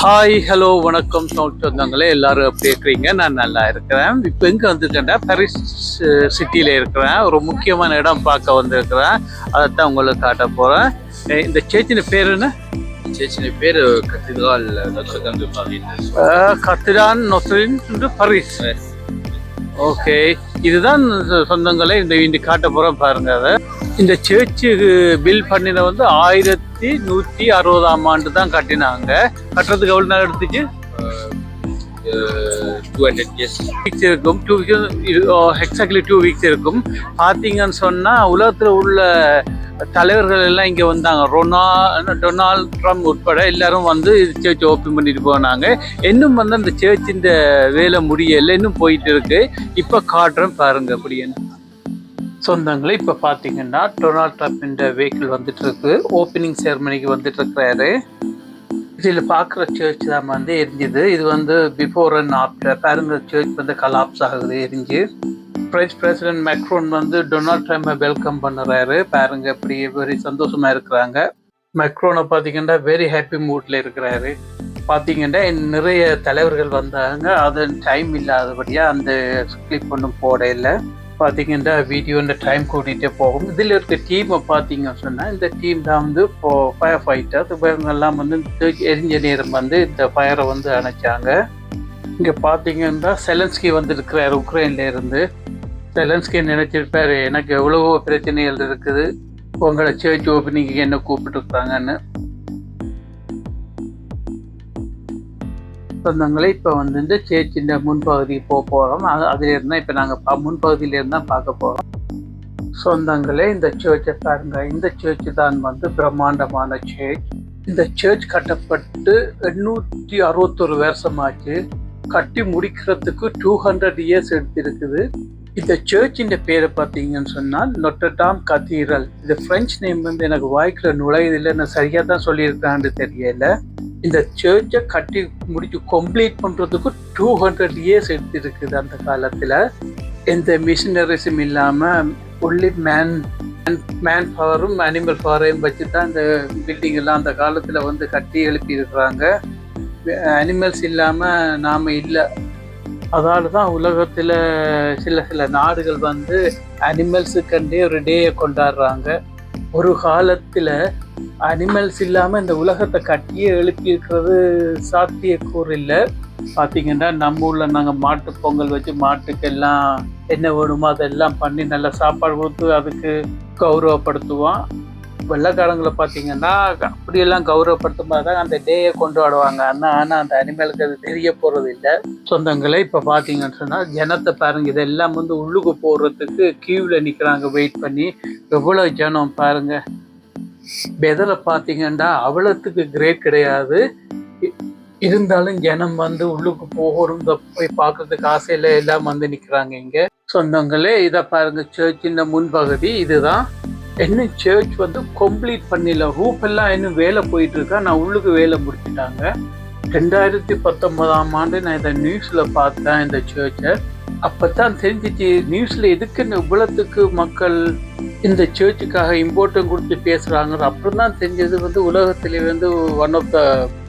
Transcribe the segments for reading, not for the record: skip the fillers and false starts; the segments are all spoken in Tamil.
ஹாய் ஹலோ வணக்கம் சொந்தங்களே, எல்லாரும் எப்படி இருக்கிறீங்க? நான் நல்லா இருக்கிறேன். இப்போ எங்கே வந்திருக்கேன்டா, பாரிஸ் சிட்டியில் இருக்கிறேன். ஒரு முக்கியமான இடம் பார்க்க வந்திருக்கிறேன். அதைத்தான் உங்களுக்கு காட்ட போகிறேன். இந்த சேர்ச்சின் பேர் என்ன? சேர்ச்சின் பேர் cathedral Notre-dam to Paris. Cathedral Notre-dam to Paris. Okay, இதுதான் சொந்தங்களே இந்த காட்ட போகிறோம் பாருங்க. அதை இந்த சேர்ச்சு பில் பண்ணின 1160ஆம் ஆண்டு தான் கட்டினாங்க. கட்டுறதுக்கு எவ்வளோ நாள் எடுத்துச்சு? 200 years இருக்கும். 2 weeks, எக்ஸாக்ட்லி 2 weeks இருக்கும். பார்த்தீங்கன்னு சொன்னால் உலகத்தில் உள்ள தலைவர்கள் எல்லாம் இங்கே வந்தாங்க. டொனால்ட் ட்ரம்ப் உட்பட எல்லாரும் வந்து சர்ச் ஓப்பன் பண்ணிட்டு போனாங்க. இன்னும் அந்த சர்ச்சின் வேலை முடியலை, இன்னும் போயிட்டு இருக்கு. இப்போ காட்டுறேன் பாருங்க அப்படின்னு சொந்தங்களே. இப்போ பார்த்தீங்கன்னா டொனால்ட் ட்ரம்ப் இந்த வெஹிக்கிள் வந்துட்டு இருக்கு. ஓப்பனிங் செரமனிக்கு வந்துட்டு இருக்கிறாரு. இதில் பார்க்குற சர்ச் தான் எரிஞ்சுது. இது பிஃபோர் அண்ட் ஆஃப்டர் பாருங்க. சர்ச் கலாப்ஸ் ஆகுது, எரிஞ்சு. பிரெஞ்சு பிரசிடென்ட் மேக்ரோன் டொனால்ட் ட்ரம்பை வெல்கம் பண்ணுறாரு. பாருங்க, அப்படி வெரி சந்தோஷமா இருக்கிறாங்க. மேக்ரோனை பார்த்தீங்கன்னா வெரி ஹாப்பி மூட்ல இருக்கிறாரு. பார்த்தீங்கன்னா நிறைய தலைவர்கள் வந்தாங்க. அது டைம் இல்லாதபடியாக அந்த கிளிப் ஒன்றும் போட இல்லை. பார்த்தீங்கன்னா வீடியோ இந்த டைம் கூட்டிகிட்டே போகும். இதில் இருக்க டீமை பார்த்தீங்கன்னு சொன்னால் இந்த டீம் தான் இப்போ ஃபயர் ஃபைட்டர்ஸ். இவங்கெல்லாம் எரிஞ்ச நேரம் இந்த ஃபயரை அணைச்சாங்க. இங்கே பார்த்தீங்கன்னா செலன்ஸ்கி இருக்கிறார் உக்ரைன்ல இருந்து. செலன்ஸ்கி நினைச்சிருப்பாரு, எனக்கு எவ்வளவோ பிரச்சனைகள் இருக்குது, உங்களை சர்ச் ஓப்பனிங்கு என்ன கூப்பிட்டுருக்காங்கன்னு. சொந்தங்களே, இப்போ இந்த சேர்ச்சின் முன்பகுதிக்கு போகிறோம். அதில் இருந்தால் இப்போ நாங்கள் முன்பகுதியிலேருந்து தான் பார்க்க போகிறோம். சொந்தங்களே, இந்த சர்ச்சை பாருங்க. இந்த சர்ச்சு தான் பிரம்மாண்டமான சர்ச். இந்த சர்ச் கட்டப்பட்டு 861 வருஷமாச்சு. கட்டி முடிக்கிறதுக்கு 200 years எடுத்திருக்குது. இந்த சர்ச்சின் பேரை பார்த்தீங்கன்னு சொன்னால் நோட்ரே-டேம் கத்தீட்ரல். இந்த பிரெஞ்சு நேம் எனக்கு வாய்க்கிற நுழையதில்லை. நான் சரியாக தான் சொல்லியிருக்கான்னு தெரியல. இந்த சர்ச்சை கட்டி முடிச்சு கம்ப்ளீட் பண்ணுறதுக்கு 200 years எடுத்திருக்குது. அந்த காலத்தில் எந்த மிஷினரிஸும் இல்லாமல் ஒன்லி மேன் பவரும் அனிமல் பவரையும் வச்சு தான் இந்த பில்டிங் எல்லாம் அந்த காலத்தில் கட்டி எழுப்பி இருக்கிறாங்க. அனிமல்ஸ் இல்லாமல் நாம் இல்லை. அதால தான் உலகத்தில் சில நாடுகள் அனிமல்ஸுக்கண்டே ஒரு டேயை கொண்டாடுறாங்க. ஒரு காலத்தில் அனிமல்ஸ் இல்லாமல் இந்த உலகத்தை கட்டியே எழுப்பி இருக்கிறது சாத்தியக்கூறு இல்லை. பார்த்தீங்கன்னா நம்ம ஊரில் நாங்கள் மாட்டு பொங்கல் வச்சு மாட்டுக்கெல்லாம் என்ன வேணுமோ அதெல்லாம் பண்ணி நல்ல சாப்பாடு கொடுத்து அதுக்கு கௌரவப்படுத்துவோம். வெள்ளைக்காரங்களை பார்த்தீங்கன்னா அப்படியெல்லாம் கௌரவப்படுத்தும் போது தான் அந்த டேயை கொண்டாடுவாங்க. ஆனால் அந்த அனிமலுக்கு அது தெரிய போகிறது இல்லை. சொந்தங்களே, இப்போ பார்த்தீங்கன்னு சொன்னால் ஜனத்தை பாருங்க. இதெல்லாம் உள்ளுக்கு போடுறதுக்கு கியூவில் நிற்கிறாங்க வெயிட் பண்ணி. எவ்வளோ ஜனம் பாருங்க. வெதரை பார்த்தீங்கன்னா அவ்வளோத்துக்கு கிரேட் கிடையாது. இருந்தாலும் ஜனம் உள்ளுக்கு போகணும், போய் பார்க்கறதுக்கு ஆசையில் எல்லாம் நிற்கிறாங்க இங்கே. சொந்தங்களே, இதை பாருங்க. சர்ச்சின் முன்பகுதி இதுதான். இன்னும் சர்ச் கம்ப்ளீட் பண்ணல. ரூப் எல்லாம் இன்னும் வேலை போயிட்டு இருக்கா. நான் உள்ளுக்கு வேலை முடிச்சுட்டாங்க. 2019ஆம் ஆண்டு நான் இதை நியூஸ்ல பார்த்தேன் இந்த சர்ச்சை. அப்பதான் தெரிஞ்சிச்சு நியூஸ்ல எதுக்குன்னு இவ்வளத்துக்கு மக்கள் இந்த சர்ச்சுக்காக இம்பார்ட்டன் கொடுத்து பேசுறாங்க. அப்புறம் தான் தெரிஞ்சது உலகத்திலே ஒன் ஆஃப் த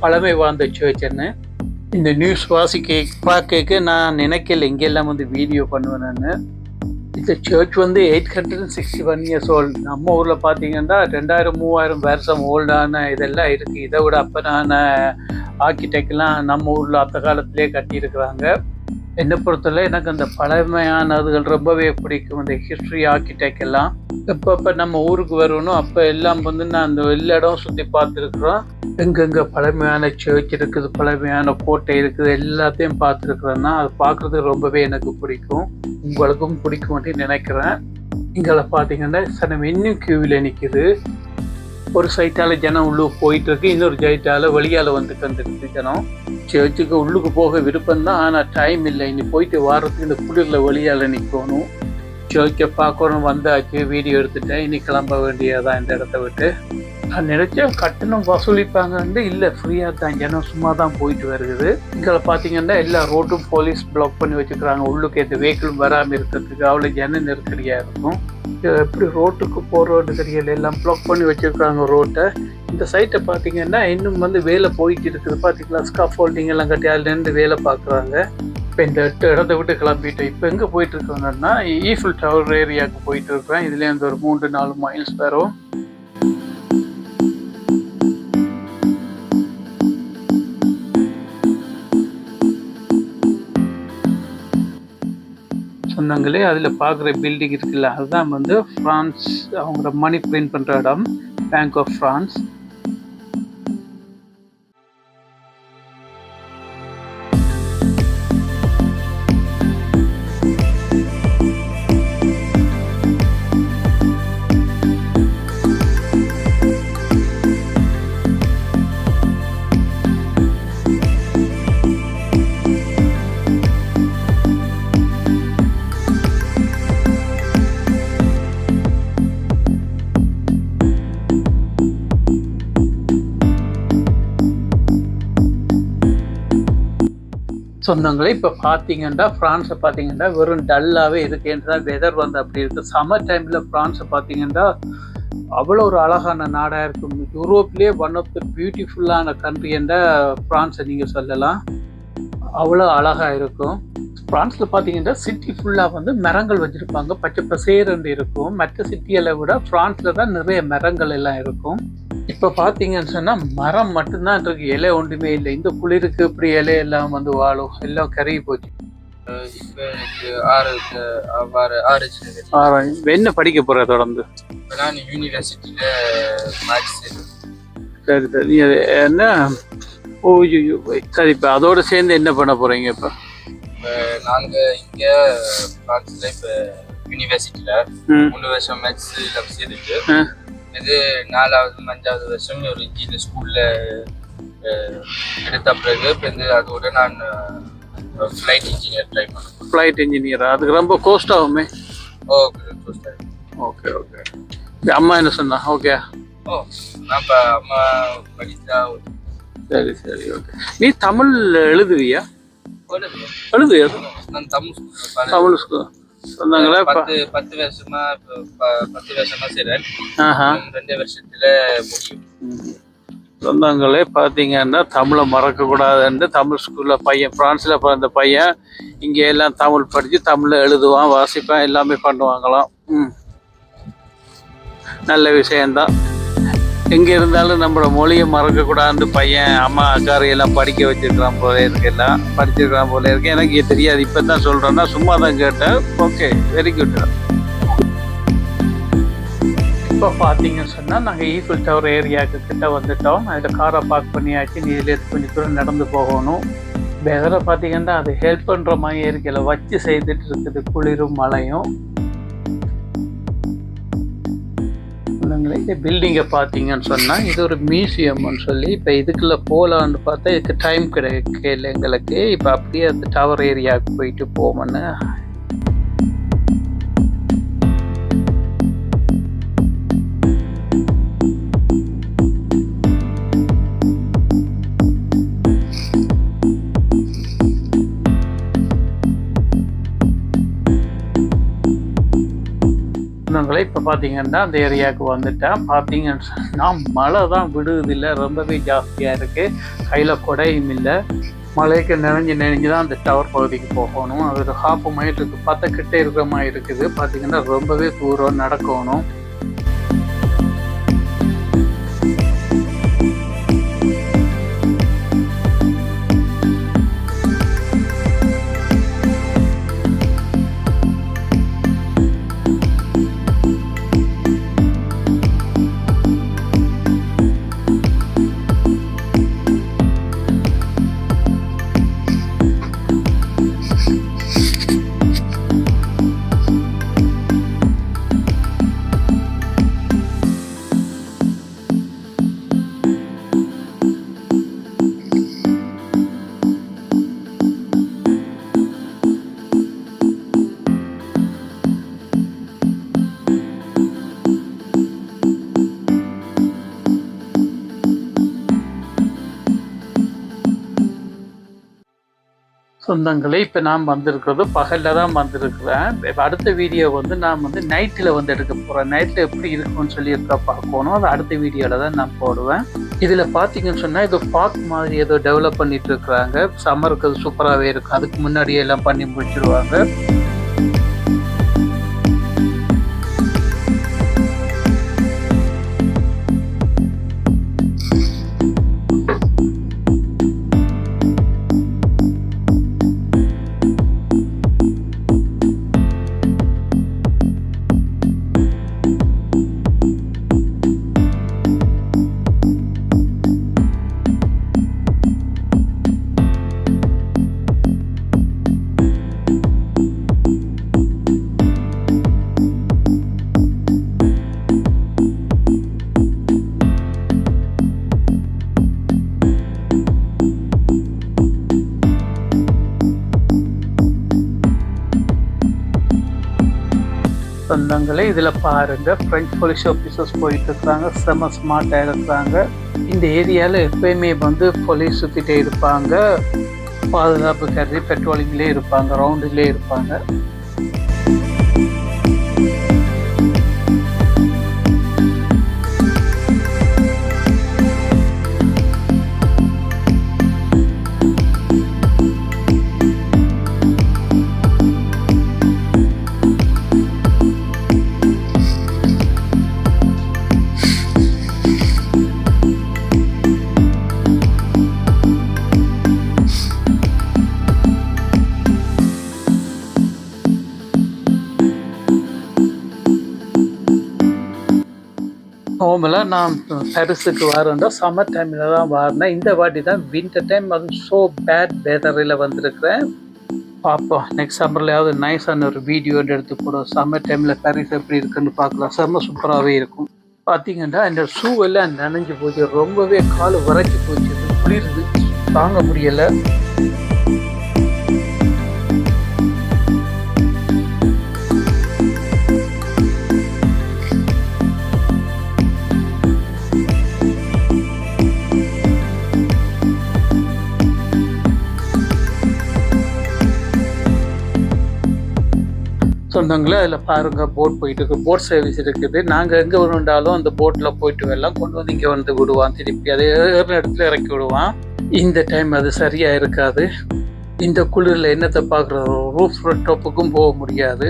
பழமை வாழ்ந்த சர்ச்சுன்னு. இந்த நியூஸ் பார்க்க நான் நினைக்கல இங்கெல்லாம் வீடியோ பண்ணுவேன்னு. இந்த சர்ச் 861 years ஓல்டு. நம்ம ஊரில் பார்த்தீங்கன்னா 2000-3000 வருஷம் ஓல்டான இதெல்லாம் இருக்குது. இதை விட அப்பனான ஆர்கிடெக்ட்லாம் நம்ம ஊரில் அந்த காலத்திலே கட்டியிருக்கிறாங்க. என்னை பொறுத்தவரை எனக்கு அந்த பழமையானதுகள் ரொம்பவே பிடிக்கும். இந்த ஹிஸ்ட்ரி ஆர்கிடெக்ட் எல்லாம் எப்போ நம்ம ஊருக்கு வரணும் அப்போ எல்லாம் நான் அந்த எல்லா இடம் சுற்றி பார்த்துருக்குறோம். எங்கெங்கே பழமையான சர்ச் இருக்குது, பழமையான கோட்டை இருக்குது, எல்லாத்தையும் பார்த்துருக்குறேன்னா அது பார்க்குறதுக்கு ரொம்பவே எனக்கு பிடிக்கும். உங்களுக்கும் பிடிக்கும் நினைக்கிறேன். இங்கே பார்த்தீங்கன்னா சனம் இன்னும் கியூவில் நிற்கிது. ஒரு சைட்டால் ஜனம் உள்ளுக்கு போயிட்டு இருக்கு, இன்னொரு சைட்டால் வெளியால் வந்துருக்கு ஜனம். சர்ச்சுக்கு உள்ளுக்கு போக விருப்பம்தான், ஆனால் டைம் இல்லை. இனி போயிட்டு வாரத்துக்கு இந்த குளிரில் வெளியால் நிற்கணும். சர்ச்சை பார்க்கணும். வந்தாச்சு, வீடியோ எடுத்துட்டேன். இனி கிளம்ப வேண்டியதான் இந்த இடத்த விட்டு. நான் நினைச்சேன் கட்டணம் வசூலிப்பாங்கன்னு, இல்லை ஃப்ரீயாக தான், ஜனம் சும்மா தான் போயிட்டு வருது. இங்கே பார்த்தீங்கன்னா எல்லா ரோட்டும் போலீஸ் பிளாக் பண்ணி வச்சுக்கிறாங்க, உள்ளுக்கு எந்த வெஹிக்கிளும் வராமல் இருக்கிறதுக்கு. அவ்வளோ ஜன நெருக்கடியாக இருக்கும். எப்படி ரோட்டுக்கு போகிறோன்னு தெரியல, எல்லாம் பிளாக் பண்ணி வச்சுருக்காங்க ரோட்டை. இந்த சைட்டை பார்த்தீங்கன்னா இன்னும் வேலை போயிட்டு இருக்குது. பார்த்தீங்களா, ஸ்காஃபோல்டிங் எல்லாம் கட்டி அதில் நின்று வேலை பார்க்குறாங்க. இப்போ இந்த இடத்த விட்டு கிளம்பிட்டேன். இப்போ எங்கே போயிட்டு இருக்காங்கன்னா ஈஃபில் டவர் ஏரியாவுக்கு போயிட்டு இருக்கிறேன். இதுலேருந்து ஒரு 3-4 மைல்ஸ் வரும். சொன்னாங்களே அதில் பார்க்குற பில்டிங் இருக்குல்ல, அதுதான் ஃப்ரான்ஸ் அவங்களோட மணி பிரிண்ட் பண்ணுற இடம், பேங்க் ஆஃப் ஃப்ரான்ஸ். சொந்தங்களே, இப்போ பார்த்தீங்கன்னா ஃப்ரான்ஸை பார்த்தீங்கன்னா வெறும் டல்லாகவே இருக்குன்றா. வெதர் அப்படி இருக்குது. சம்மர் டைமில் ஃப்ரான்ஸை பார்த்தீங்கன்னா அவ்வளோ ஒரு அழகான நாடாக இருக்கும். யூரோப்லேயே ஒன் ஆஃப் த பியூட்டிஃபுல்லான கண்ட்ரி என்றால் ஃப்ரான்ஸை நீங்கள் சொல்லலாம். அவ்வளோ அழகாக இருக்கும். ஃப்ரான்ஸில் பார்த்தீங்கன்னா சிட்டி ஃபுல்லாக மரங்கள் வச்சுருப்பாங்க, பச்சை பசேரண்டு இருக்கும். மற்ற சிட்டிகளை விட ஃப்ரான்ஸில் தான் நிறைய மரங்கள் எல்லாம் இருக்கும். இப்போ பார்த்தீங்கன்னு சொன்னால் மரம் மட்டும்தான் இருக்கு, இலை ஒன்றுமே இல்லை. இந்த குளிருக்கு இப்படி இலையெல்லாம் வாழும், எல்லாம் கருகி போச்சு. இப்போ எனக்கு 6 என்ன படிக்க போகிற தொடர்ந்து? நான் யூனிவர்சிட்டியில் மேத்ஸ். சரி சரி, நீ அது என்ன சரி, இப்போ அதோடு சேர்ந்து என்ன பண்ண போகிறீங்க? இப்போ நாங்கள் இங்கே ஃப்ரான்ஸில் இப்போ யூனிவர்சிட்டியில் 3 வருஷம் மேத்ஸ் எல்லாம் செய்துட்டு, இது 4வது 5வது வருஷம் ஒரு இன்ஜினியர் ஸ்கூலில் எடுத்த பிறகு இப்போ அதோட நான் ஃப்ளைட் இன்ஜினியர் ட்ரை பண்ணேன். ஃப்ளைட் இன்ஜினியரா? அதுக்கு ரொம்ப கோஸ்ட் ஆகுமே. கோஸ்ட் ஆகும். Okay okay. அம்மா என்ன சொன்னா? ஓகே. நான் இப்போ அம்மா படித்தா. சரி சரி, ஓகே. நீ தமிழ் எழுதுவியா? எழுதுவியா? நான் தமிழ் ஸ்கூல் சொன்னாங்களா? 10 வருஷமா செய்றேன். 2 வருஷத்துல முடியும். சொந்தங்களே பார்த்தீங்கன்னா தமிழை மறக்கக்கூடாதுன்னு தமிழ் ஸ்கூலில் பையன், ஃப்ரான்ஸில் பிறந்த பையன் இங்கே எல்லாம் தமிழ் படித்து தமிழில் எழுதுவான், வாசிப்பான், எல்லாமே பண்ணுவாங்களாம். நல்ல விஷயந்தான். எங்கே இருந்தாலும் நம்மளோட மொழியை மறக்கக்கூடாதுன்னு பையன் அம்மா அக்காரையெல்லாம் படிக்க வச்சிருக்கிறான் போல இருக்கு, எல்லாம் படிச்சிருக்கிறான் போல இருக்கு. எனக்கு தெரியாது, இப்போ தான் சொல்கிறேன்னா, சும்மா தான் கேட்டேன். Okay, very good. இப்போ பார்த்தீங்கன்னு சொன்னால் நாங்கள் ஈஃபில் டவர் ஏரியாவுக்கு கிட்ட வந்துட்டோம். அதில் காரை பார்க் பண்ணியாச்சு. நீ இதில் கொஞ்சம் தூரம் நடந்து போகணும். வெதரை பார்த்தீங்கன்னா அது ஹெல்ப் பண்ணுற மாதிரி இருக்கல, வச்சு செய்துட்டு இருக்குது, குளிரும் மழையும். இந்த பில்டிங்கை பார்த்தீங்கன்னு சொன்னால் இது ஒரு மியூசியம்னு சொல்லி, இப்போ இதுக்குள்ளே போகலான்னு பார்த்தா இதுக்கு டைம் கிடைக்கல எங்களுக்கு. இப்போ அப்படியே அந்த டவர் ஏரியாவுக்கு போயிட்டு போவோம்னு. இப்போ பார்த்தீங்கன்னா அந்த ஏரியாவுக்கு வந்துட்டேன். பார்த்தீங்கன்னா மழை தான் விடுவதில்லை, ரொம்பவே ஜாஸ்தியாக இருக்குது. கையில் கொடையும் இல்லை. மழைக்கு நினைஞ்சு தான் அந்த டவர் பகுதிக்கு போகணும். அது ஒரு 1/2 மைல் இருக்குது, 10 கிட்ட இருக்கிற மாதிரி இருக்குது. பார்த்தீங்கன்னா ரொம்பவே தூரம் நடக்கணும். சொந்தங்களே, இப்போ நான் வந்திருக்கிறது பகலில் தான் வந்திருக்கிறேன். இப்போ அடுத்த வீடியோ வந்து நான் வந்து நைட்டில் வந்து எடுக்க போகிறேன். நைட்டில் எப்படி இருக்குன்னு சொல்லி பார்க்கணும். அது அடுத்த வீடியோவில் தான் நான் போடுவேன். இதில் பார்த்தீங்கன்னு சொன்னால் இது பார்க் மாதிரி ஏதோ டெவலப் பண்ணிட்டு இருக்கிறாங்க. சம்மருக்கு அது சூப்பராகவே இருக்கும். அதுக்கு முன்னாடியே எல்லாம் பண்ணி முடிச்சிருவாங்க. சொந்தங்களே, இதில் பாருங்கள், ஃப்ரெஞ்ச் போலீஸ் ஆஃபீஸர்ஸ் போயிட்டு இருக்கிறாங்க. செம ஸ்மார்ட்டாக இருக்கிறாங்க. இந்த ஏரியாவில் எப்பயுமே வந்து போலீஸ் சுற்றிட்டே இருப்பாங்க. பாதுகாப்பு கருதி பெட்ரோலிங்லேயே இருப்பாங்க, ரவுண்டுலேயே இருப்பாங்க. நார்மலாக நான் பாரிஸுக்கு வரேன்டா சம்மர் டைமில் தான் வரேன். இந்த வாட்டி தான் வின்டர் டைம், அது ஸோ பேட் வெதரில் வந்திருக்கிறேன். பார்ப்போம், நெக்ஸ்ட் சம்மர்லையாவது நைஸான ஒரு வீடியோ எடுத்து போடும். சம்மர் டைமில் பாரிஸ் எப்படி இருக்குன்னு பார்க்கலாம். செம்ம சூப்பராகவே இருக்கும். பார்த்தீங்கன்னா இந்த ஷூ எல்லாம் நனைஞ்சு போச்சு. ரொம்பவே கால் வரைச்சி போச்சு. குளிர்ந்து தாங்க முடியலை. சொந்தங்களே, அதில் பாருங்கள், போட் போயிட்டு இருக்கு. போட் சர்வீஸ் இருக்குது. நாங்கள் எங்கே வேணுண்டாலும் அந்த போட்டில் போயிட்டு எல்லாம் கொண்டு வந்து இங்கே வந்து விடுவான். திருப்பி அதே இடத்துல இறக்கி விடுவான். இந்த டைம் அது சரியாக இருக்காது. இந்த குளிரில் என்னத்தை பார்க்குறது, ரூஃப் டாப்புக்கும் போக முடியாது.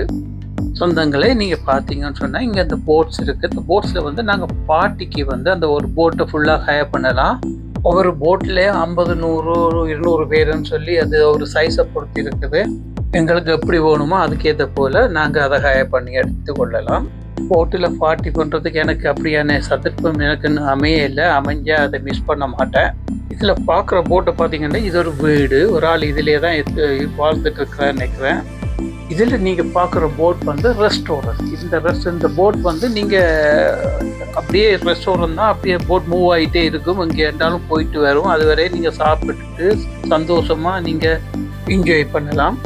சொந்தங்களே, நீங்கள் பார்த்தீங்கன்னு சொன்னால் இங்கே அந்த போட்ஸ் இருக்குது. இந்த போட்ஸில் வந்து நாங்கள் பார்ட்டிக்கு வந்து அந்த ஒரு போட்டை ஃபுல்லாக ஹயர் பண்ணலாம். ஒவ்வொரு போட்லேயே 50, 100, 200 பேருன்னு சொல்லி அது ஒரு சைஸை பொறுத்து இருக்குது. எங்களுக்கு எப்படி வேணுமோ அதுக்கேற்ற போல் நாங்கள் அதை ஹயர் பண்ணி எடுத்துக்கொள்ளலாம். போட்டில் பார்ட்டி பண்ணுறதுக்கு எனக்கு அப்படியான சந்தர்ப்பம் எனக்கு அமையலை. அமைஞ்சால் அதை மிஸ் பண்ண மாட்டேன். இதில் பார்க்குற போட்டை பார்த்தீங்கன்னா இது ஒரு வீடு. ஒரு ஆள் இதிலே தான் வாழ்ந்துட்டு இருக்கிறேன்னு நினைக்கிறேன். இதில் நீங்கள் பார்க்குற போட் வந்து ரெஸ்டாரண்ட். இந்த போட் வந்து நீங்கள் அப்படியே ரெஸ்டாரண்ட் தான், அப்படியே போட் மூவ் ஆகிட்டே இருக்கும். இங்கே இருந்தாலும் போயிட்டு வரும். அது வரையும் நீங்கள் சாப்பிட்டுட்டு சந்தோஷமாக நீங்கள் என்ஜாய் பண்ணலாம்.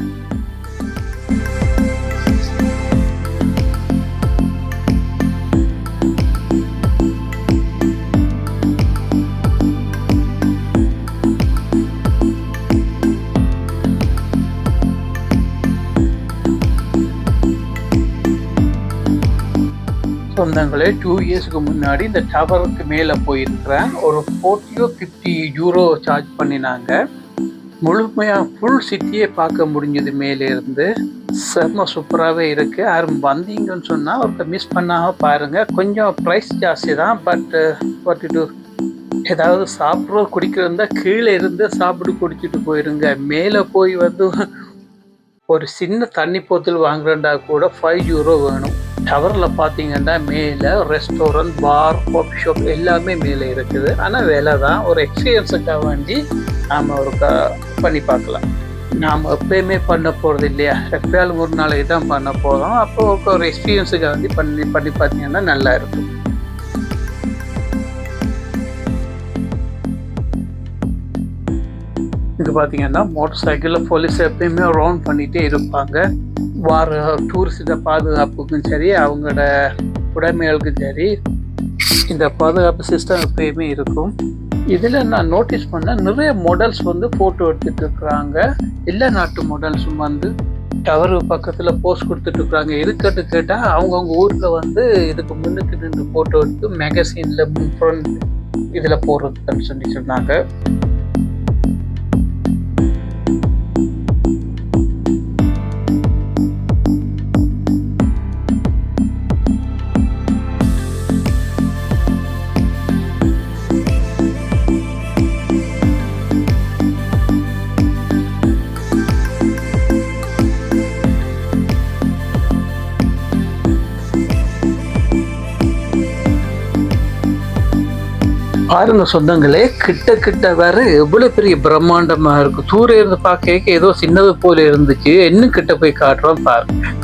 சொந்தங்களே, 2 இயர்ஸ்க்கு முன்னாடி இந்த டவருக்கு மேலே போயிருக்கிறேன். ஒரு 40 or 50 euro சார்ஜ் பண்ணினாங்க. முழுமையாக ஃபுல் சிட்டியே பார்க்க முடிஞ்சது மேலே இருந்து. செம்ம சூப்பராகவே இருக்குது. யாரும் வந்தீங்கன்னு சொன்னால் ஒருத்த மிஸ் பண்ணாமல் பாருங்கள். கொஞ்சம் ப்ரைஸ் ஜாஸ்தி தான், பட் வாட் டு, ஏதாவது சாப்பிட்றோம் குடிக்கிறதா கீழே இருந்து சாப்பிட்டு குடிச்சிட்டு போயிருங்க. மேலே போய் வந்து ஒரு சின்ன தண்ணி போத்தல் வாங்குறேன்டா கூட 5 euro வேணும். டவரில் பார்த்தீங்கன்னா மேலே ரெஸ்டாரண்ட், பார், காஃபி ஷாப் எல்லாமே மேலே இருக்குது. ஆனால் விலை தான். ஒரு எக்ஸ்பீரியன்ஸுக்காக வேண்டி நாம் ஒரு பண்ணி பார்க்கலாம். நாம் எப்பயுமே பண்ண போகிறது இல்லையா, எப்பயாலும் ஒரு நாளைக்கு தான் பண்ண போகிறோம். அப்போ ஒரு எக்ஸ்பீரியன்ஸுக்காக வேண்டி பண்ணி பார்த்தீங்கன்னா நல்லா இருக்கும். இங்கே பார்த்தீங்கன்னா மோட்டர் சைக்கிளில் போலீஸ் எப்பயுமே ரவுண்ட் பண்ணிகிட்டே இருப்பாங்க. வார டூரிஸ்ட பாதுகாப்புக்கும் சரி, அவங்களோட உடைமைகளுக்கும் சரி, இந்த பாதுகாப்பு சிஸ்டம் எப்பயுமே இருக்கும். இதில் நான் நோட்டீஸ் பண்ண நிறைய மாடல்ஸ் வந்து ஃபோட்டோ எடுத்துகிட்டு இருக்கிறாங்க. எல்லா நாட்டு மாடல்ஸும் வந்து டவர் பக்கத்தில் போஸ்ட் கொடுத்துட்டு இருக்காங்க. எதுக்கிட்டு கேட்டால் அவங்கவுங்க ஊரில் வந்து இதுக்கு முன்னுக்கு நின்று ஃபோட்டோ எடுத்து மேகசினில் ஃப்ரண்ட் இதில் போடுறதுக்குன்னு சொல்லி சொன்னாங்க. பாருங்க சொந்தங்களே, கிட்ட கிட்ட வேற எவ்வளவு பெரிய பிரம்மாண்டமா இருக்கு. தூரம் இருந்து பார்க்க ஏதோ சின்னது போல இருந்துச்சு. இன்னும் கிட்ட போய் காட்டுறோம் பாருங்க.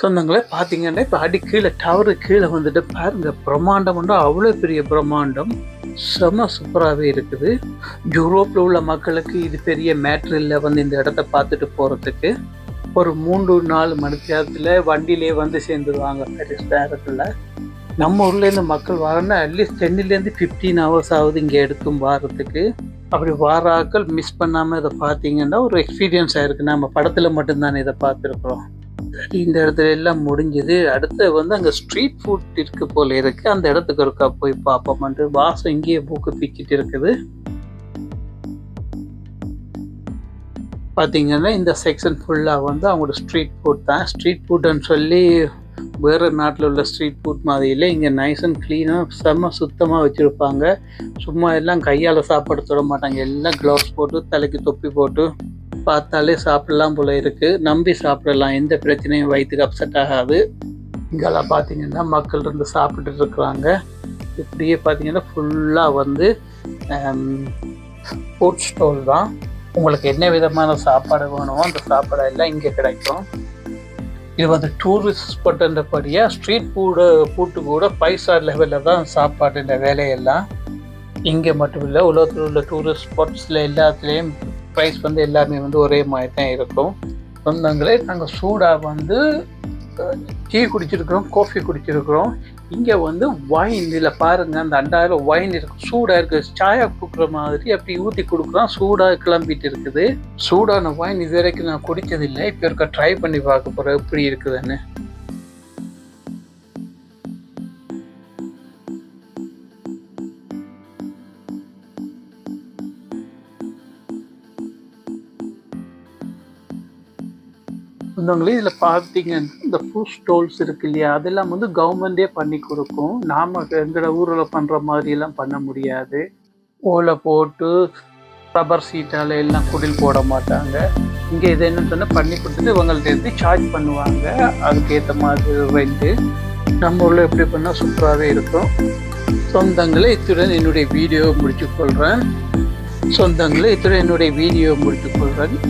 சொந்தங்களே பார்த்தீங்கன்னா இப்போ அடி கீழே டவரு கீழே வந்துட்டு பாருங்க, பிரம்மாண்டம்னா அவ்வளோ பெரிய பிரம்மாண்டம், செம சூப்பராகவே இருக்குது. யூரோப்பில் உள்ள மக்களுக்கு இது பெரிய மேட்ரு இல்லை வந்து இந்த இடத்த பார்த்துட்டு போகிறதுக்கு. ஒரு 3-4 மணி நேரத்தில் வண்டியிலே வந்து சேர்ந்துருவாங்க பெரிய நேரத்தில். நம்ம ஊர்லேருந்து மக்கள் வரணும்னா அட்லீஸ்ட் 10 to 15 hours ஆகுது இங்கே எடுக்கும் வாரத்துக்கு. அப்படி வாராக்கள் மிஸ் பண்ணாமல் இதை பார்த்தீங்கன்னா ஒரு எக்ஸ்பீரியன்ஸ் ஆகிருக்கு. நம்ம படத்தில் மட்டும்தானே இதை பார்த்துருக்குறோம். இந்த இடத்துல எல்லாம் முடிஞ்சது. அடுத்து வந்து அங்கே ஸ்ட்ரீட் ஃபுட் இருக்கு போல இருக்கு. அந்த இடத்துக்கு இருக்கா போய் பார்ப்போம்ட்டு வாசம் இங்கேயே பூக்கு பிச்சுட்டு இருக்குது. பார்த்தீங்கன்னா இந்த செக்ஷன் ஃபுல்லாக வந்து அவங்களோட ஸ்ட்ரீட் ஃபுட் தான். ஸ்ட்ரீட் ஃபுட்டுன்னு சொல்லி வேறு நாட்டில் உள்ள ஸ்ட்ரீட் ஃபுட் மாதிரியில் இங்கே நைஸ் அண்ட் க்ளீனாக செம்ம சுத்தமாக வச்சுருப்பாங்க. சும்மா எல்லாம் கையால் சாப்பாடு தொட மாட்டாங்க. எல்லாம் க்ளவுஸ் போட்டு தலைக்கு தொப்பி போட்டு பார்த்தாலே சாப்பிடலாம் போல இருக்குது. நம்பி சாப்பிடலாம், எந்த பிரச்சனையும் வயிற்றுக்கு அப்செட் ஆகாது. இங்கெல்லாம் பார்த்தீங்கன்னா மக்கள் இருந்து சாப்பிட்டுட்டு இருக்கிறாங்க. இப்படியே பார்த்தீங்கன்னா ஃபுல்லாக வந்து ஃபுட் ஸ்டால் தான். உங்களுக்கு என்ன விதமான சாப்பாடு வேணுமோ அந்த சாப்பாடு எல்லாம் இங்கே கிடைக்கும். இது வந்து டூரிஸ்ட் ஸ்பாட்டுன்றபடியாக ஸ்ட்ரீட் ஃபுட்டு கூட 5 ஸ்டார் லெவலில் தான் சாப்பாடுன்ற வேலையெல்லாம். இங்கே மட்டும் இல்லை, உலகத்தில் உள்ள டூரிஸ்ட் ஸ்பாட்ஸில் எல்லாத்துலேயும் ப்ரைஸ் வந்து எல்லாமே வந்து ஒரே மாதிரி தான் இருக்கும். சொந்தங்களே, நாங்கள் சூடாக வந்து டீ குடிச்சிருக்கிறோம், காஃபி குடிச்சிருக்கிறோம். இங்கே வந்து வைன், இதில் பாருங்கள் அந்த அண்டாயிரம் வைன் இருக்குது, சூடாக இருக்குது. சாயா கொடுக்குற மாதிரி அப்படி ஊற்றி கொடுக்குறோம், சூடாக கிளம்பிட்டு இருக்குது. சூடான வைன் இது வரைக்கும் நான் குடித்ததில்லை. இப்போ இருக்க ட்ரை பண்ணி பார்க்க போகிறேன் எப்படி இருக்குதுன்னு. சொந்தங்களே, இதில் பார்த்தீங்கன்னா இந்த ஃபுட் ஸ்டால்ஸ் இருக்கு இல்லையா, அதெல்லாம் வந்து கவர்மெண்டே பண்ணி கொடுக்கும். நாம் எங்களோட ஊரில் பண்ணுற மாதிரியெல்லாம் பண்ண முடியாது. ஓலை போட்டு ரப்பர் சீட்டால் எல்லாம் குடில் போட மாட்டாங்க. இங்கே இது என்ன சொன்னால் பண்ணி கொடுத்துட்டு இவங்கள்ட்ட இருந்து சார்ஜ் பண்ணுவாங்க. அதுக்கேற்ற மாதிரி ரெண்டு. நம்ம ஊரில் எப்படி பண்ணால் சூப்பராகவே இருக்கும். சொந்தங்களே, இத்துடன் என்னுடைய வீடியோவை முடிச்சுக்கொள்கிறேன்.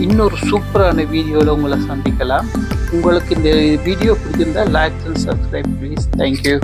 இன்னொரு சூப்பரான வீடியோவில் உங்களை சந்திக்கலாம். உங்களுக்கு இந்த வீடியோ பிடிச்சிருந்தா like and subscribe please. Thank you.